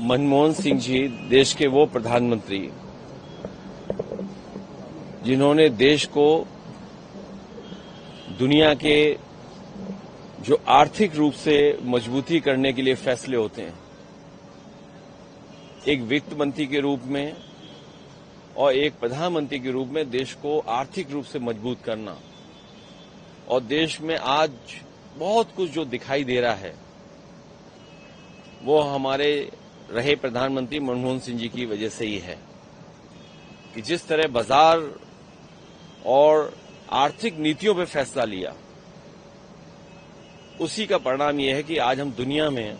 मनमोहन सिंह जी देश के वो प्रधानमंत्री जिन्होंने देश को दुनिया के जो आर्थिक रूप से मजबूती करने के लिए फैसले होते हैं, एक वित्त मंत्री के रूप में और एक प्रधानमंत्री के रूप में देश को आर्थिक रूप से मजबूत करना, और देश में आज बहुत कुछ जो दिखाई दे रहा है वो हमारे रहे प्रधानमंत्री मनमोहन सिंह जी की वजह से ही है कि जिस तरह बाजार और आर्थिक नीतियों पर फैसला लिया, उसी का परिणाम यह है कि आज हम दुनिया में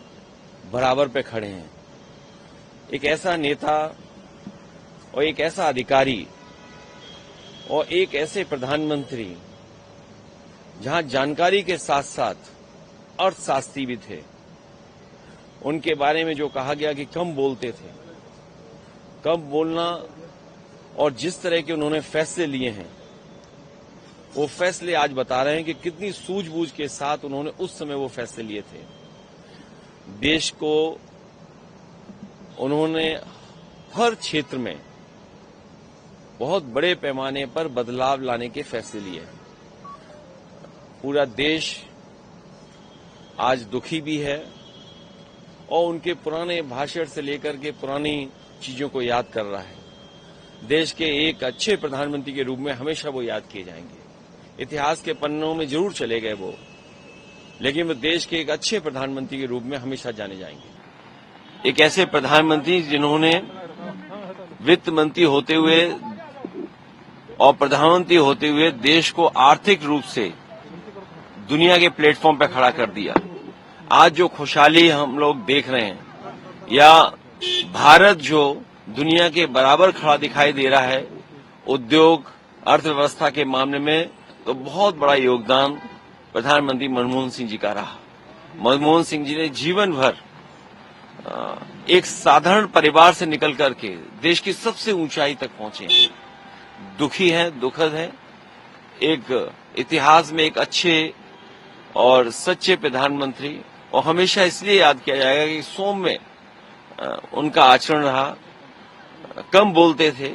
बराबर पे खड़े हैं। एक ऐसा नेता और एक ऐसा अधिकारी और एक ऐसे प्रधानमंत्री जहां जानकारी के साथ साथ अर्थशास्त्री भी थे, उनके बारे में जो कहा गया कि कम बोलते थे, कम बोलना और जिस तरह के उन्होंने फैसले लिए हैं, वो फैसले आज बता रहे हैं कि कितनी सूझबूझ के साथ उन्होंने उस समय वो फैसले लिए थे। देश को उन्होंने हर क्षेत्र में बहुत बड़े पैमाने पर बदलाव लाने के फैसले लिए हैं। पूरा देश आज दुखी भी है और उनके पुराने भाषण से लेकर के पुरानी चीजों को याद कर रहा है। देश के एक अच्छे प्रधानमंत्री के रूप में हमेशा वो याद किए जाएंगे। इतिहास के पन्नों में जरूर चले गए वो, लेकिन वो देश के एक अच्छे प्रधानमंत्री के रूप में हमेशा जाने जाएंगे। एक ऐसे प्रधानमंत्री जिन्होंने वित्त मंत्री होते हुए और प्रधानमंत्री होते हुए देश को आर्थिक रूप से दुनिया के प्लेटफॉर्म पर खड़ा कर दिया। आज जो खुशहाली हम लोग देख रहे हैं, या भारत जो दुनिया के बराबर खड़ा दिखाई दे रहा है उद्योग अर्थव्यवस्था के मामले में, तो बहुत बड़ा योगदान प्रधानमंत्री मनमोहन सिंह जी का रहा। मनमोहन सिंह जी ने जीवन भर एक साधारण परिवार से निकल करके देश की सबसे ऊंचाई तक पहुंचे हैं। दुखी हैं, दुखद हैं। एक इतिहास में एक अच्छे और सच्चे प्रधानमंत्री, और हमेशा इसलिए याद किया जाएगा कि सौम्य उनका आचरण रहा। कम बोलते थे,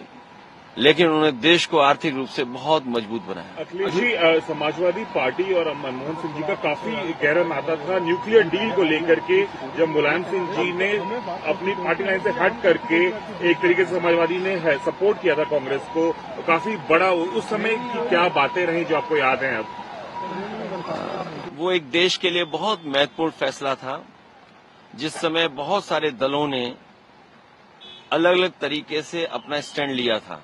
लेकिन उन्होंने देश को आर्थिक रूप से बहुत मजबूत बनाया। अखिलेश जी, समाजवादी पार्टी और मनमोहन सिंह जी का काफी गहरा नाता था न्यूक्लियर डील को लेकर के। जब मुलायम सिंह जी ने अपनी पार्टी लाइन से हट करके एक तरीके से समाजवादी ने सपोर्ट किया था कांग्रेस को, तो काफी बड़ा उस समय की क्या बातें रही जो आपको याद हैं अब? वो एक देश के लिए बहुत महत्वपूर्ण फैसला था, जिस समय बहुत सारे दलों ने अलग अलग तरीके से अपना स्टैंड लिया था।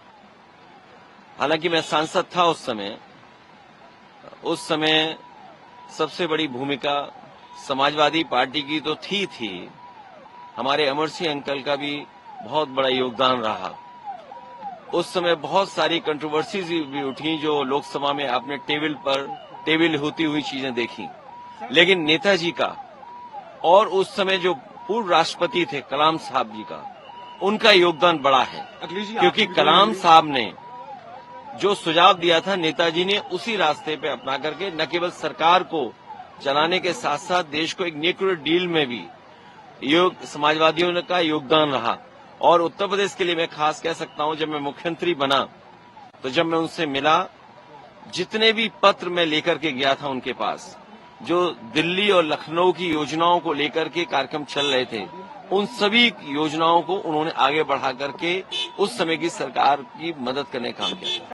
हालांकि मैं सांसद था उस समय सबसे बड़ी भूमिका समाजवादी पार्टी की तो थी। हमारे अमर सिंह अंकल का भी बहुत बड़ा योगदान रहा। उस समय बहुत सारी कंट्रोवर्सीज भी उठी जो लोकसभा में आपने टेबल होती हुई चीजें देखी, लेकिन नेताजी का और उस समय जो पूर्व राष्ट्रपति थे कलाम साहब जी का, उनका योगदान बड़ा है। क्योंकि कलाम साहब ने जो सुझाव दिया था, नेताजी ने उसी रास्ते पे अपना करके न केवल सरकार को चलाने के साथ साथ देश को एक न्यूक्लियर डील में भी समाजवादियों का योगदान रहा। और उत्तर प्रदेश के लिए मैं खास कह सकता हूं, जब मैं मुख्यमंत्री बना तो जब मैं उनसे मिला, जितने भी पत्र मैं लेकर के गया था उनके पास, जो दिल्ली और लखनऊ की योजनाओं को लेकर के कार्यक्रम चल रहे थे, उन सभी योजनाओं को उन्होंने आगे बढ़ा करके उस समय की सरकार की मदद करने का काम किया।